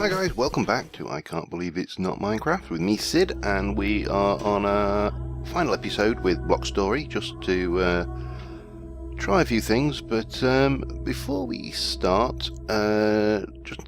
Hi guys, welcome back to I Can't Believe It's Not Minecraft with me, Sid, and we are on a final episode with Block Story, just to try a few things, but before we start, just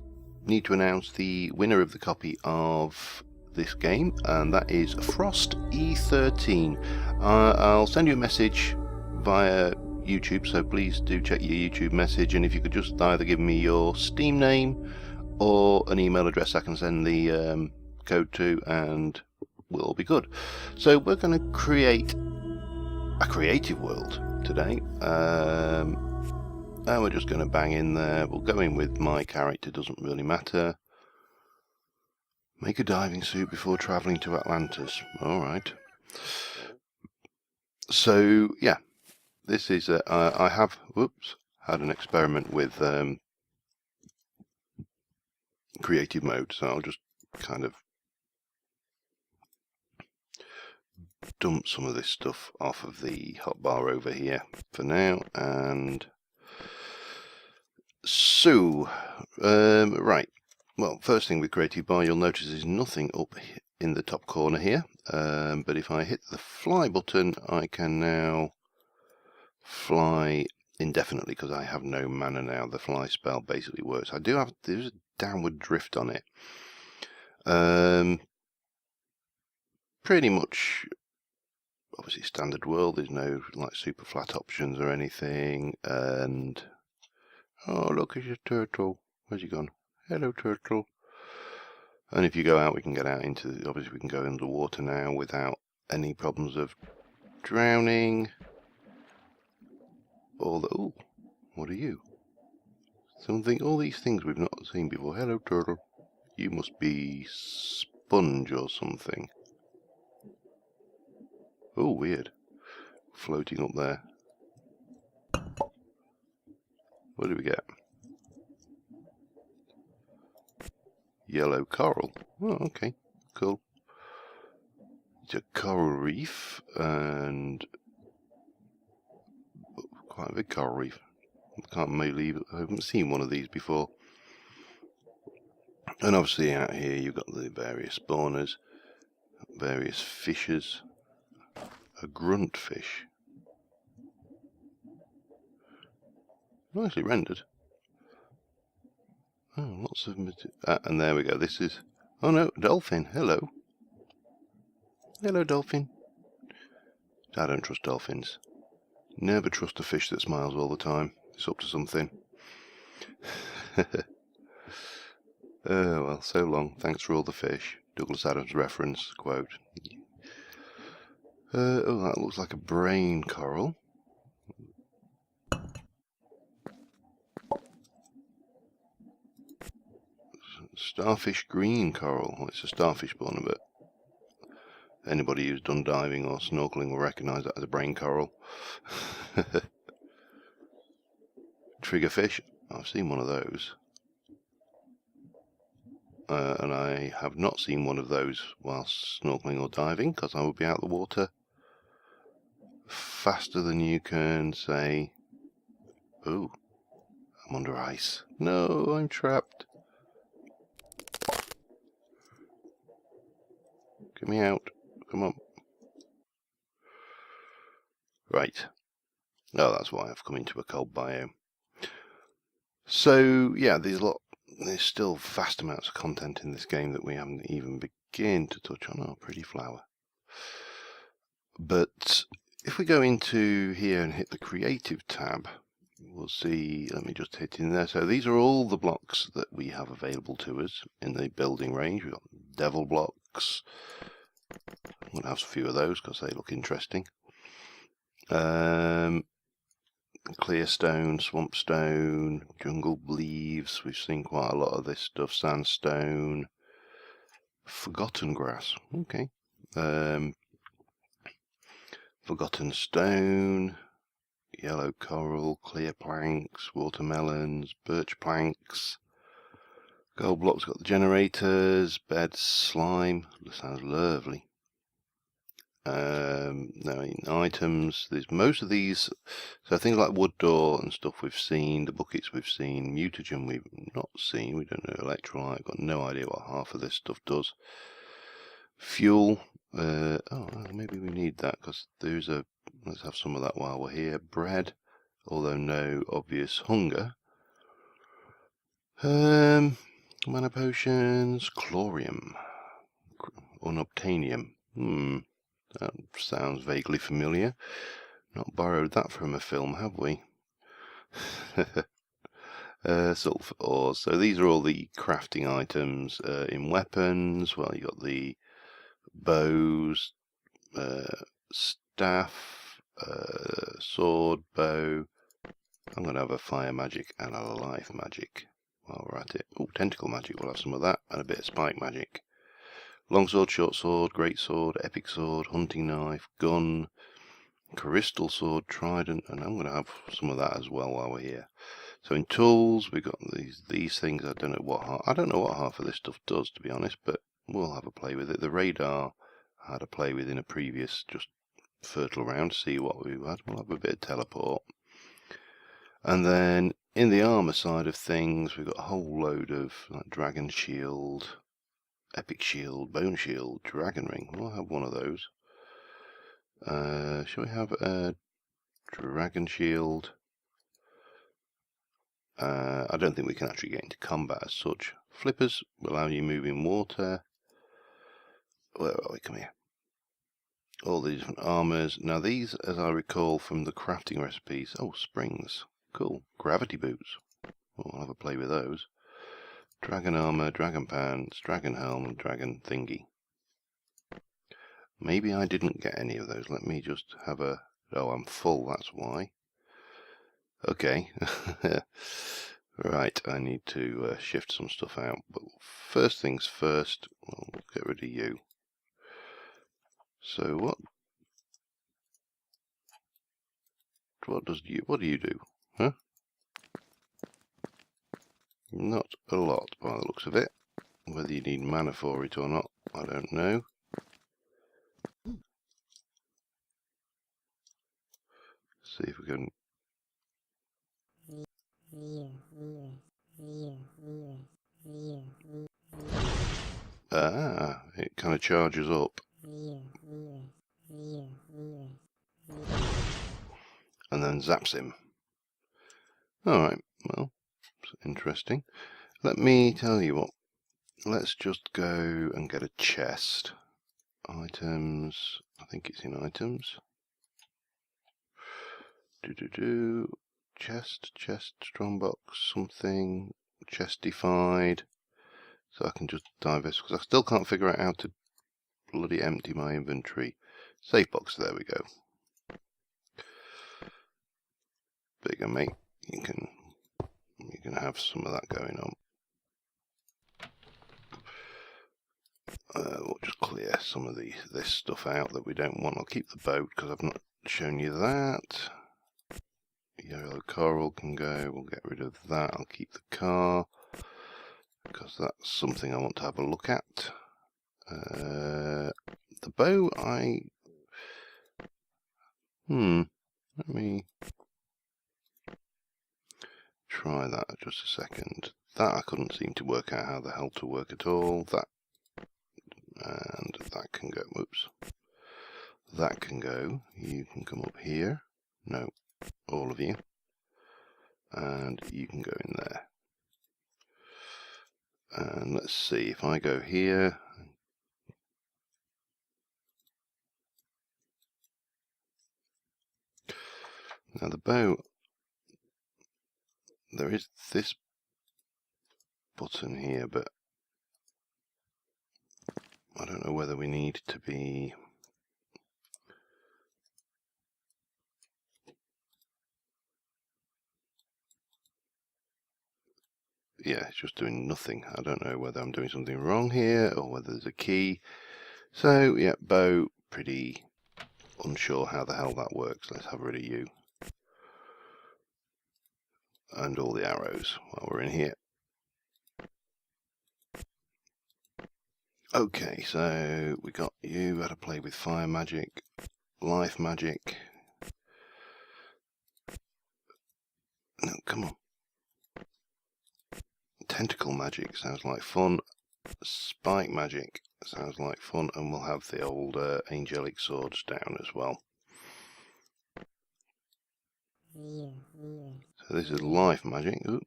need to announce the winner of the copy of this game, and that is Frost E13. I'll send you a message via YouTube, so please do check your YouTube message, and if you could just either give me your Steam name or an email address I can send the code to, and we'll all be good. So we're going to create a creative world today, and we're just going to bang in there. We'll go in with my character, doesn't really matter. Make a diving suit before travelling to Atlantis. Alright. So yeah, this is I have had an experiment with creative mode, so I'll just kind of dump some of this stuff off of the hotbar over here for now. And so right, well, first thing with creative bar, you'll notice there's nothing up in the top corner here, but if I hit the fly button, I can now fly indefinitely because I have no mana now. The fly spell basically works. There's a downward drift on it. Pretty much obviously standard world. There's no like super flat options or anything. And oh, look, it's a turtle. Where's he gone? Hello, turtle. And if you go out, we can get out into obviously we can go underwater now without any problems of drowning. Ooh, what are you? All these things we've not seen before. Hello, turtle. You must be sponge or something. Oh, weird. Floating up there. What do we get? Yellow coral. Oh, okay. Cool. It's a coral reef, and quite a big coral reef. I haven't seen one of these before. And obviously out here you've got the various spawners, various fishes, a grunt fish. Nicely rendered. Oh, lots of and there we go. This is, oh no, dolphin. Hello. Hello, dolphin. I don't trust dolphins. Never trust a fish that smiles all the time. It's up to something. Well, so long. Thanks for all the fish. Douglas Adams reference quote. Oh, that looks like a brain coral. Starfish green coral. Well, it's a starfish spawner, but anybody who's done diving or snorkeling will recognise that as a brain coral. Triggerfish. I've seen one of those. And I have not seen one of those whilst snorkeling or diving, because I would be out of the water faster than you can say. Oh, I'm under ice. No, I'm trapped. Get me out. Come on. Right. Oh, that's why I've come into a cold biome. So, yeah, there's still vast amounts of content in this game that we haven't even begun to touch on. Oh, pretty flower. But if we go into here and hit the creative tab, we'll see, let me just hit in there. So these are all the blocks that we have available to us in the building range. We've got devil blocks. I'm going to have a few of those because they look interesting. Clear stone, swamp stone, jungle leaves. We've seen quite a lot of this stuff. Sandstone, forgotten grass. Okay. Forgotten stone, yellow coral, clear planks, watermelons, birch planks. Gold blocks got the generators, beds, slime. That sounds lovely. Now in items, there's most of these, so things like wood door and stuff we've seen, the buckets we've seen, mutagen we've not seen, we don't know, electrolyte, got no idea what half of this stuff does. Fuel, oh, maybe we need that because there's a, let's have some of that while we're here. Bread, although no obvious hunger. Mana potions, chlorium, unobtainium. That sounds vaguely familiar. Not borrowed that from a film, have we? Sulfur ores. So these are all the crafting items in weapons. Well, you got the bows, staff, sword, bow. I'm going to have a fire magic and a life magic while we're at it. Oh, tentacle magic, we'll have some of that, and a bit of spike magic. Longsword, short sword, great sword, epic sword, hunting knife, gun, crystal sword, trident, and I'm going to have some of that as well while we're here. So in tools, we've got these things. I don't know what half of this stuff does, to be honest, but we'll have a play with it. The radar I had a play with in a previous, just fertile around to see what we had. We'll have a bit of teleport. And then in the armor side of things, we've got a whole load of like dragon shield, epic shield, bone shield, dragon ring. We'll have one of those. Shall we have a dragon shield? I don't think we can actually get into combat as such. Flippers will allow you move in water. Where are we? Come here. All the different armors. Now these, as I recall from the crafting recipes, oh, springs. Cool. Gravity boots. We'll have a play with those. Dragon armor, dragon pants, dragon helm, dragon thingy. Maybe I didn't get any of those. Let me just have a... Oh, I'm full, that's why. Okay. Right, I need to shift some stuff out. But first things first, we'll get rid of you. So what do you do? Huh? Not a lot by the looks of it. Whether you need mana for it or not, I don't know. See if we can... Ah, it kind of charges up. And then zaps him. Alright, well, it's interesting. Let me tell you what. Let's just go and get a chest. Items. I think it's in items. Chest, strongbox, something. Chestified. So I can just divest, because I still can't figure out how to bloody empty my inventory. Safe box, there we go. Bigger, mate. You can have some of that going on. We'll just clear some of this stuff out that we don't want. I'll keep the boat because I've not shown you that. Yellow coral can go. We'll get rid of that. I'll keep the car because that's something I want to have a look at. The bow, let me try that just a second. That I couldn't seem to work out how the hell to work at all. That and that can go. Whoops. That can go. You can come up here. No, all of you. And you can go in there. And let's see if I go here. Now the bow, there is this button here, but I don't know whether we need to be... Yeah, it's just doing nothing. I don't know whether I'm doing something wrong here or whether there's a key. So, yeah, bow, pretty unsure how the hell that works. Let's have rid of you. And all the arrows while we're in here. Okay, so we got you how to play with fire magic, life magic. No, come on. Tentacle magic sounds like fun. Spike magic sounds like fun, and we'll have the old angelic swords down as well. So this is life magic. Ooh.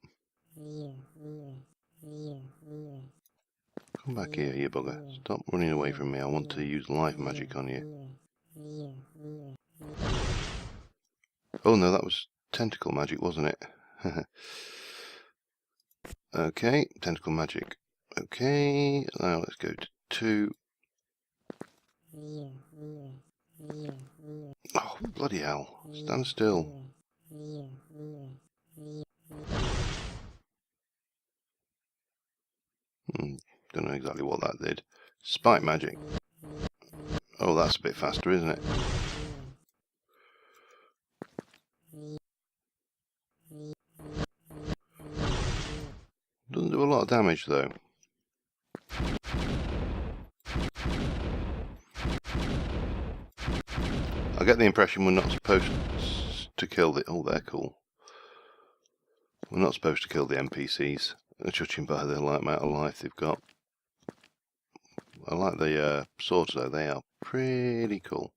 Come back here, you bugger. Stop running away from me. I want to use life magic on you. Oh no, that was tentacle magic, wasn't it? Okay, tentacle magic. Okay, now let's go to 2. Oh, bloody hell. Stand still. Don't know exactly what that did. Spike magic. Oh, that's a bit faster, isn't it? Doesn't do a lot of damage, though. I get the impression we're not supposed to kill the... Oh, they're cool. We're not supposed to kill the NPCs, judging by the amount of life they've got. I like the swords, though. They are pretty cool.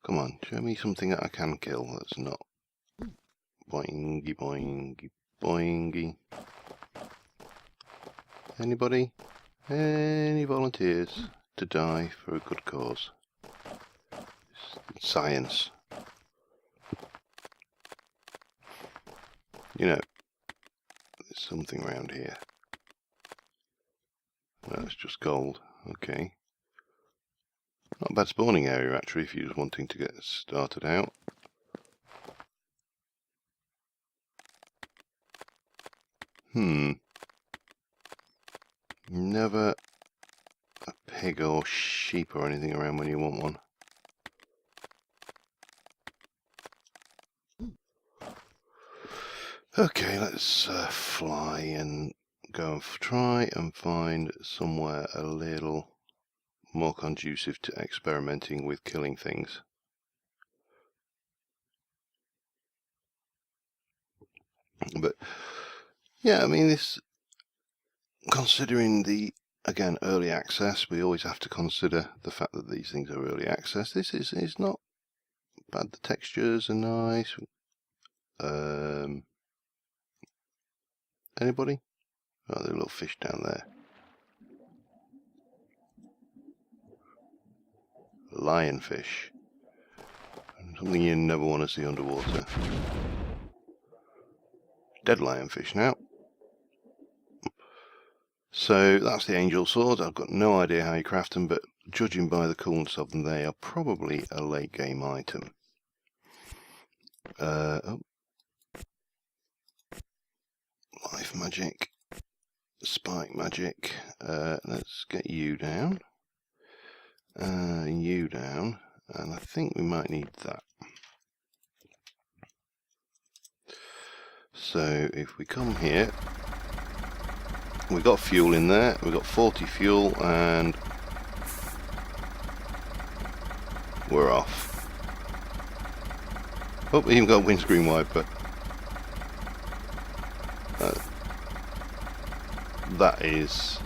Come on, show me something that I can kill that's not... Boingy, boingy, boingy. Anybody? Any volunteers to die for a good cause? Science. You know, there's something around here. No, it's just gold. Okay. Not a bad spawning area, actually, if you're just wanting to get started out. Never a pig or sheep or anything around when you want one. Okay, let's fly and go and try and find somewhere a little more conducive to experimenting with killing things. But yeah, I mean, this, considering the, again, early access, we always have to consider the fact that these things are early access. This is not bad. The textures are nice. Anybody? Oh, there's a little fish down there. Lionfish. Something you never want to see underwater. Dead lionfish now. So that's the angel swords. I've got no idea how you craft them, but judging by the coolness of them, they are probably a late game item. Oh. Life magic. Spike magic. Let's get you down. You down. And I think we might need that. So if we come here, we've got fuel in there. We've got 40 fuel and we're off. Oh, we even got a windscreen wiper. That is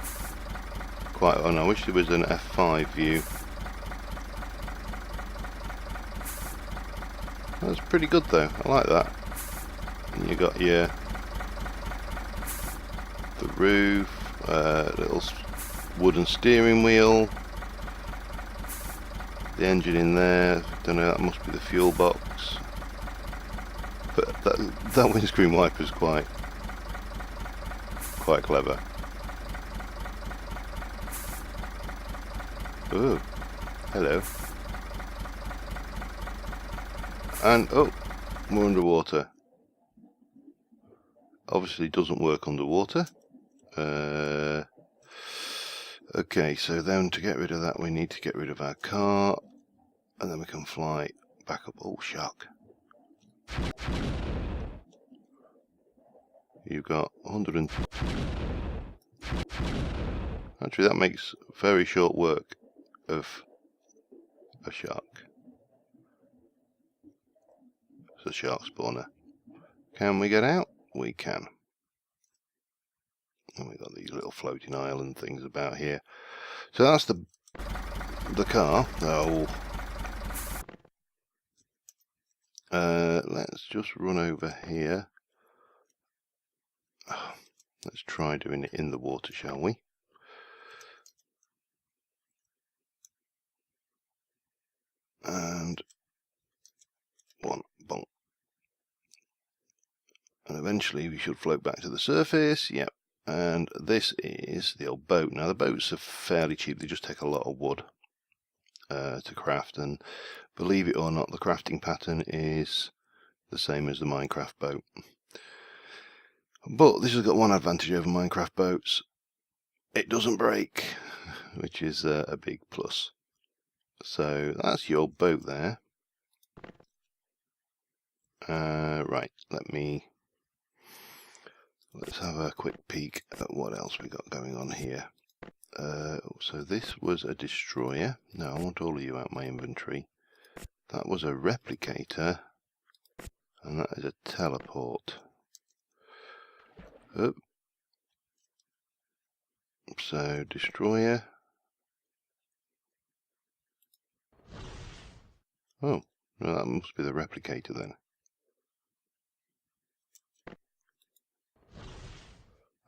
quite... Oh, no, I wish there was an F5 view. That's pretty good though. I like that. And you got your the roof, little wooden steering wheel, the engine in there. Don't know. That must be the fuel box. But that windscreen wiper is quite clever. Oh, hello. And oh, we're underwater. Obviously doesn't work underwater. Okay, so then to get rid of that we need to get rid of our car, and then we can fly back up. Oh, shark. You've got 100 and... Actually, that makes very short work of a shark. It's a shark spawner. Can we get out? We can. And we've got these little floating island things about here. So that's the car. Oh. Let's just run over here. Let's try doing it in the water, shall we? And one, bonk. And eventually we should float back to the surface. Yep. And this is the old boat. Now the boats are fairly cheap. They just take a lot of wood to craft. And believe it or not, the crafting pattern is the same as the Minecraft boat. But this has got one advantage over Minecraft boats. It doesn't break, which is a big plus. So that's your boat there. Right, let's have a quick peek at what else we got going on here. So this was a destroyer. No, I want all of you out my inventory. That was a replicator, and that is a teleport. Oh. So destroyer. Oh, no, that must be the replicator then.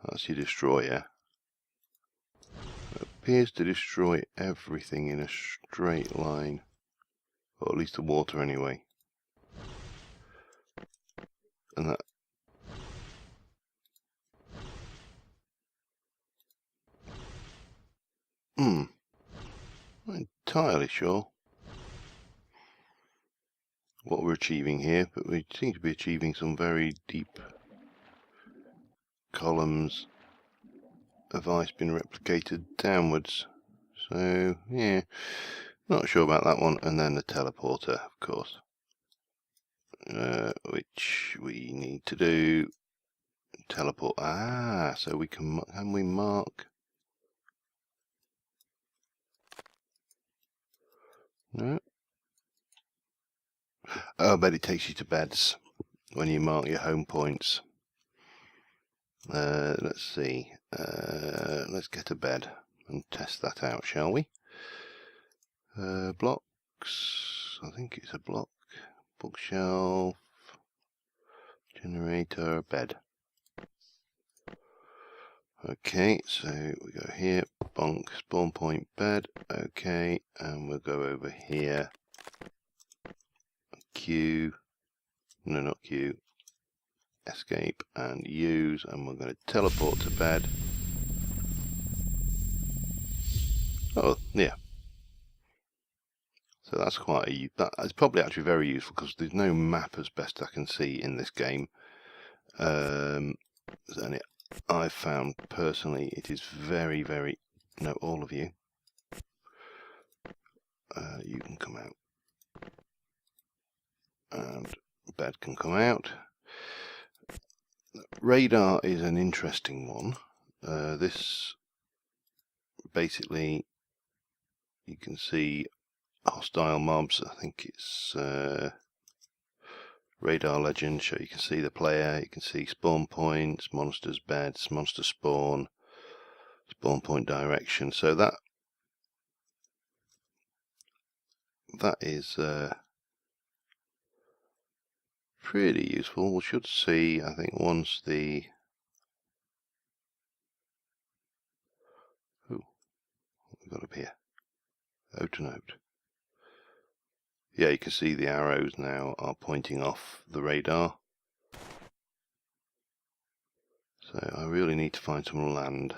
That's your destroyer. It appears to destroy everything in a straight line. Or at least the water anyway. And that... Not entirely sure what we're achieving here, but we seem to be achieving some very deep columns of ice being replicated downwards. So, yeah, not sure about that one. And then the teleporter, of course, which we need to do. Teleport. So we can we mark? No. Oh, I bet it takes you to beds when you mark your home points. Let's see. Let's get a bed and test that out, shall we? Blocks. I think it's a block. Bookshelf. Generator. Bed. Okay, so we go here. Bonk. Spawn point. Bed. Okay, and we'll go over here. Q. No, not Q. Escape and use, and we're going to teleport to bed. Oh, yeah. So that's that's probably actually very useful because there's no map as best I can see in this game. And I've found personally it is very, very... No, all of you. You can come out. And bed can come out. Radar is an interesting one. This basically, you can see hostile mobs. I think it's Radar Legend, so you can see the player, you can see spawn points, monsters, beds, monster spawn point direction. So that is pretty useful. We should see, I think, once the... Ooh, what have we got up here? Out and out. Yeah, you can see the arrows now are pointing off the radar. So I really need to find some land.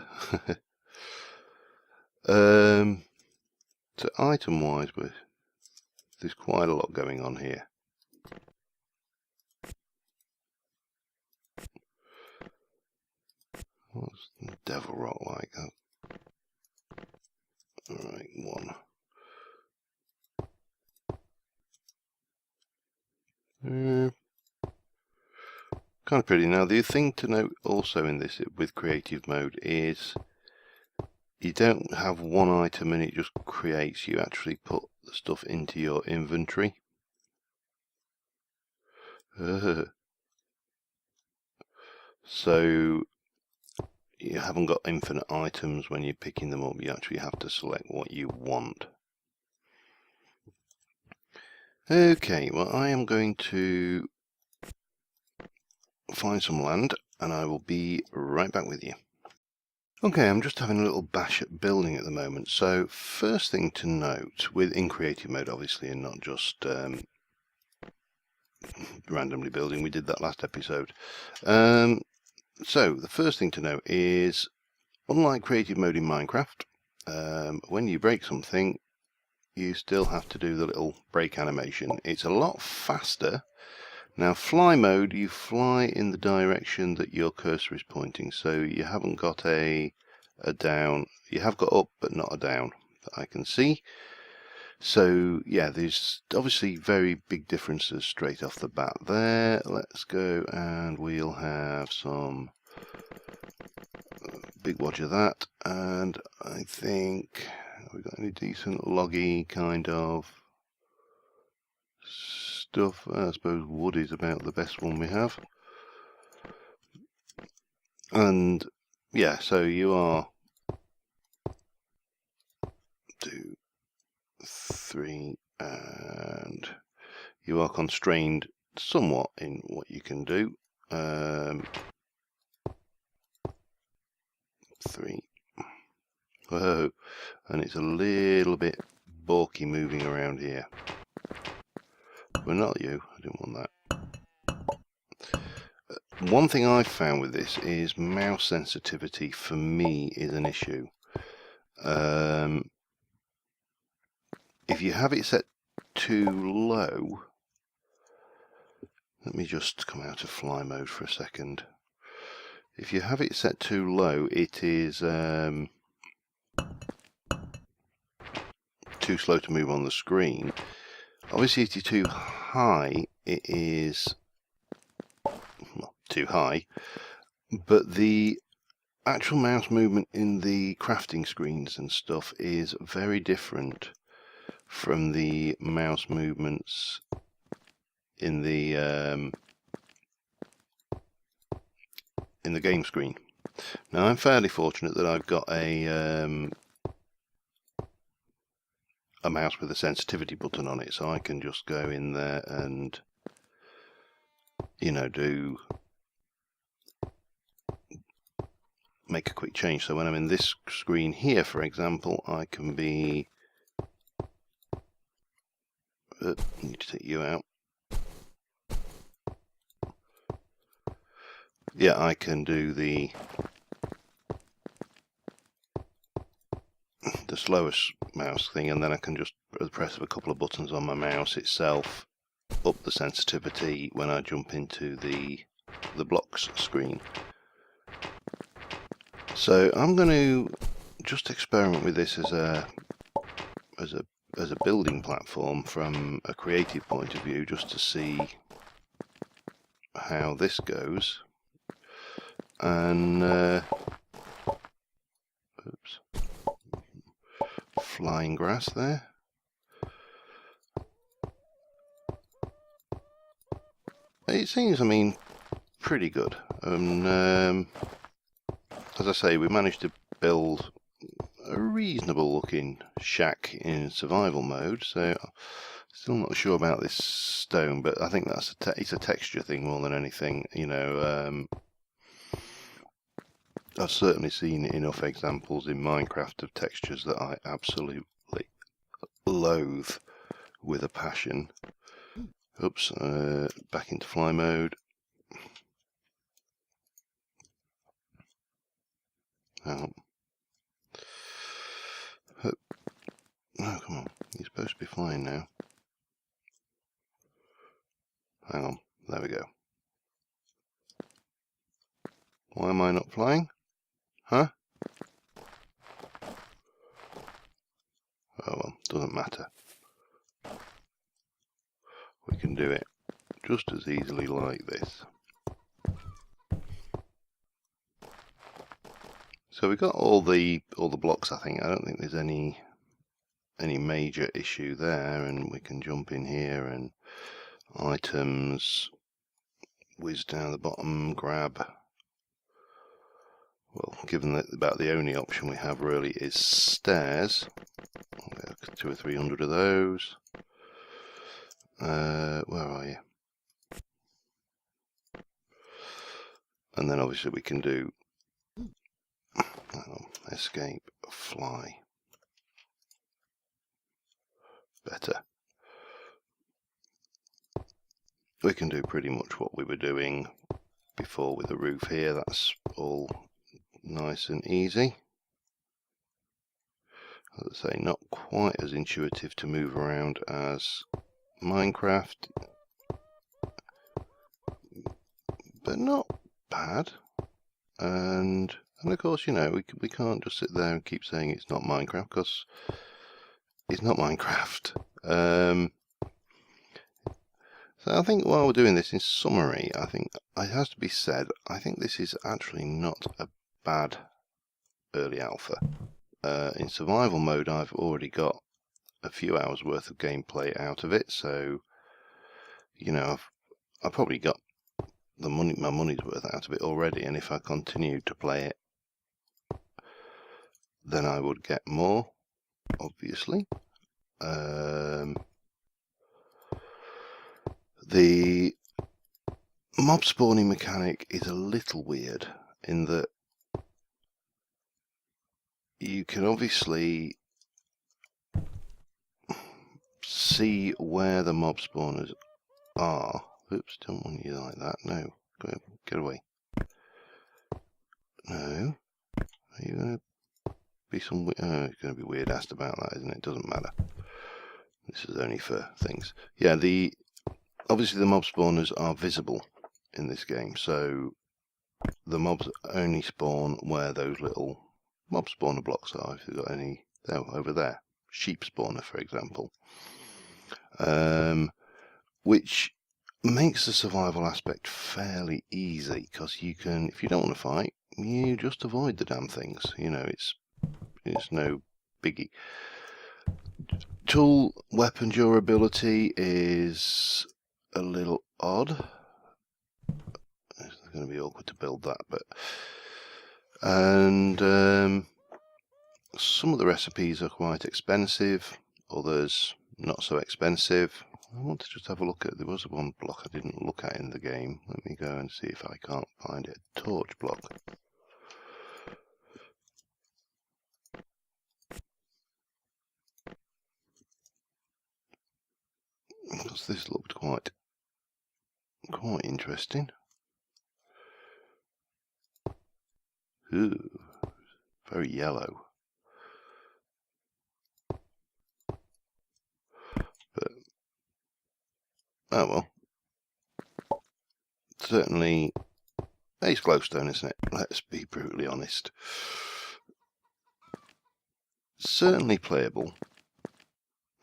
So item-wise, there's quite a lot going on here. What's the devil rock like? Alright, one. Kind of pretty. Now, the thing to note also in this with creative mode is you don't have one item and it just creates, you actually put the stuff into your inventory. So you haven't got infinite items when you're picking them up, you actually have to select what you want. Okay, well, I am going to find some land and I will be right back with you. Okay, I'm just having a little bash at building at the moment. So first thing to note, in creative mode obviously, and not just randomly building, we did that last episode. So the first thing to note is, unlike creative mode in Minecraft, when you break something, you still have to do the little break animation. It's a lot faster. Now fly mode, you fly in the direction that your cursor is pointing, so you haven't got a down. You have got up but not a down that I can see. So yeah, there's obviously very big differences straight off the bat there. Let's go and we'll have some big watch of that, and I think, have we got any decent loggy kind of stuff? I suppose wood is about the best one we have. And yeah, so you are 2, 3, and you are constrained somewhat in what you can do. 3. Whoa, and it's a little bit bulky moving around here. But not you, I didn't want that. One thing I've found with this is mouse sensitivity for me is an issue. If you have it set too low, let me just come out of fly mode for a second. If you have it set too low, it is too slow to move on the screen. Obviously, if you're too high, it is well, too high, but the actual mouse movement in the crafting screens and stuff is very different from the mouse movements in the game screen. Now I'm fairly fortunate that I've got a mouse with a sensitivity button on it, so I can just go in there and, you know, make a quick change. So when I'm in this screen here, for example, I can be need to take you out. Yeah, I can do the slowest mouse thing, and then I can just press a couple of buttons on my mouse itself, up the sensitivity when I jump into the blocks screen. So I'm going to just experiment with this as a building platform from a creative point of view, just to see how this goes. And oops, flying grass there. It seems, I mean, pretty good. As I say, we managed to build a reasonable looking shack in survival mode, so still not sure about this stone, but I think that's it's a texture thing more than anything. You know, I've certainly seen enough examples in Minecraft of textures that I absolutely loathe with a passion. Oops, back into fly mode. Oh, come on, you're supposed to be flying now. Hang on, there we go. Why am I not flying? Huh? Oh well, doesn't matter. We can do it just as easily like this. So we've got all the blocks. I think I don't think there's any major issue there, and we can jump in here and items, whiz down the bottom, grab. Well, given that about the only option we have really is stairs, I'll get 200 or 300 of those. Where are you? And then obviously we can do escape, fly. Better. We can do pretty much what we were doing before with the roof here. That's all nice and easy. As I say, not quite as intuitive to move around as Minecraft, but not bad. And of course, you know, we can't just sit there and keep saying it's not Minecraft, because it's not Minecraft. So I think while we're doing this, in summary, I think it has to be said, I think this is actually not a bad early alpha. In survival mode, I've already got a few hours worth of gameplay out of it, so you know, I've probably got my money's worth out of it already, and if I continued to play it, then I would get more, obviously. The mob spawning mechanic is a little weird in that you can obviously see where the mob spawners are. Oops, don't want you like that. No, go, get away. No, are you going to be some? Oh, it's going to be weird asked about that, isn't it? Doesn't matter. This is only for things. Yeah, obviously the mob spawners are visible in this game, so the mobs only spawn where those little mob spawner blocks are. If you've got any, over there, sheep spawner, for example, which makes the survival aspect fairly easy, because you can, if you don't want to fight, you just avoid the damn things. You know, it's no biggie. Tool weapon durability is a little odd. It's going to be awkward to build that, but some of the recipes are quite expensive, others not so expensive. I want to just have a look at, there was one block I didn't look at in the game. Let me go and see if I can't find it. Torch block. Because this looked quite interesting. Ooh, very yellow. But oh well. Certainly, it's glowstone, isn't it? Let's be brutally honest. Certainly playable.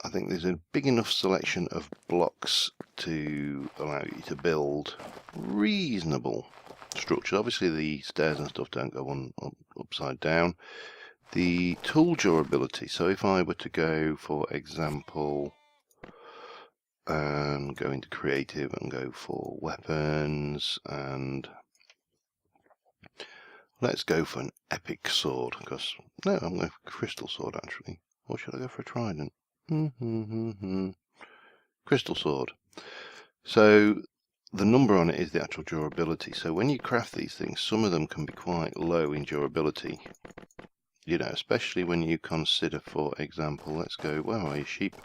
I think there's a big enough selection of blocks to allow you to build reasonable structures. Obviously the stairs and stuff don't go on upside down. The tool durability, so if I were to go, for example, go into creative and go for weapons, and let's go for an epic sword, because no, I'm going for crystal sword actually, or should I go for a trident? Crystal sword. So the number on it is the actual durability. So when you craft these things, some of them can be quite low in durability. You know, especially when you consider, for example, let's go, where are you, sheep?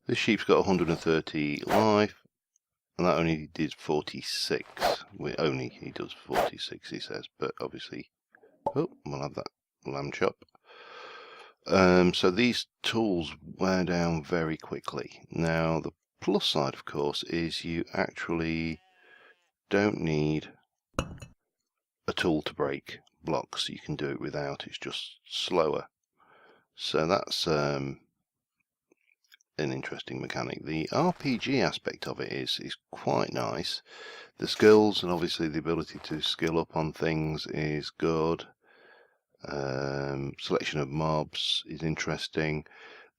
This sheep's got 130 life, and that only did 46. He does 46, he says, but obviously, oh, we'll have that lamb chop. So these tools wear down very quickly. Now the plus side, of course, is you actually don't need a tool to break blocks. You can do it without. It's just slower. So that's an interesting mechanic. The RPG aspect of it is quite nice. The skills and obviously the ability to skill up on things is good. Selection of mobs is interesting.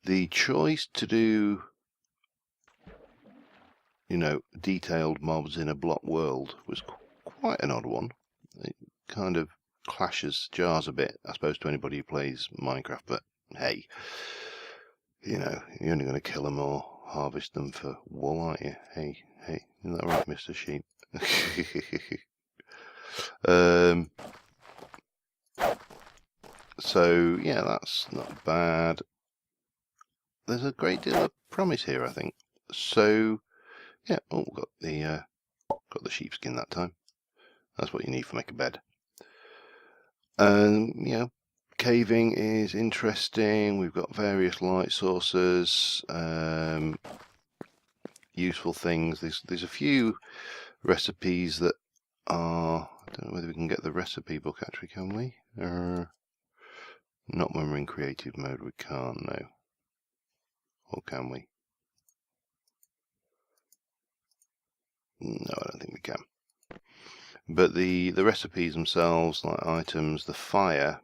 The choice to do, you know, detailed mobs in a block world was quite an odd one. It kind of jars a bit, I suppose, to anybody who plays Minecraft, but hey, you know, you're only going to kill them or harvest them for wool, aren't you? Hey, isn't that right, Mr. Sheep? So yeah, that's not bad. There's a great deal of promise here, I think. So yeah, oh, got the sheepskin that time. That's what you need for make a bed. You know, caving is interesting. We've got various light sources, useful things. There's a few recipes that are, I don't know whether we can get the recipe book actually, can we? Not when we're in creative mode, we can't, no. Or can we? No, I don't think we can. But the recipes themselves, like items, the fire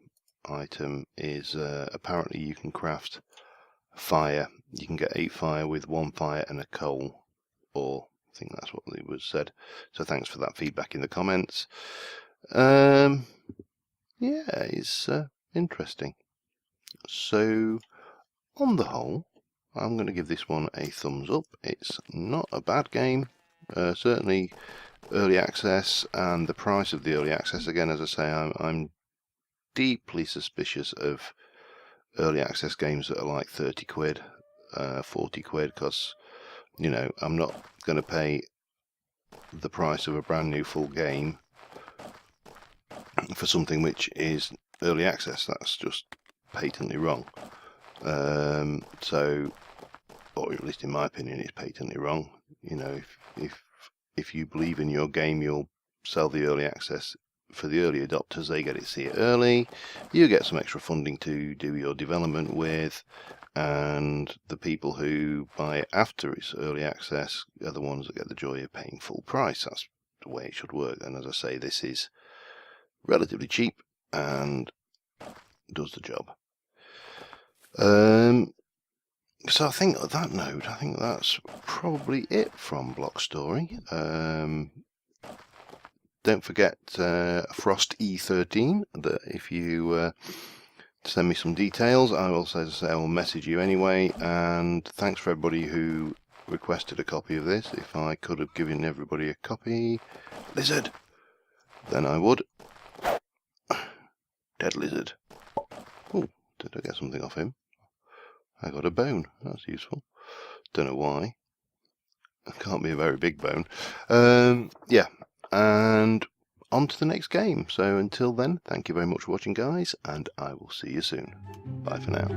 item is apparently you can craft fire. You can get 8 fire with 1 fire and a coal, or I think that's what it was said. So thanks for that feedback in the comments. Yeah, it's interesting. So on the whole, I'm going to give this one a thumbs up. It's not a bad game. Certainly early access, and the price of the early access, again, as I say, I'm deeply suspicious of early access games that are like 30 quid, 40 quid, because, you know, I'm not going to pay the price of a brand new full game for something which is early access. That's just patently wrong. So, or at least in my opinion, it's patently wrong. You know, if you believe in your game, you'll sell the early access for the early adopters. They get to see it early. You get some extra funding to do your development with, and the people who buy it after it's early access are the ones that get the joy of paying full price. That's the way it should work. And as I say, this is relatively cheap and does the job. So I think on that note, I think that's probably it from Block Story. Don't forget Frost E13, that if you send me some details, I will, as I say, I will message you anyway. And thanks for everybody who requested a copy of this. If I could have given everybody a copy, lizard, then I would. Dead lizard. Oh, did I get something off him? I got a bone. That's useful. Don't know why. It can't be a very big bone. Yeah, and on to the next game. So until then, thank you very much for watching, guys, and I will see you soon. Bye for now.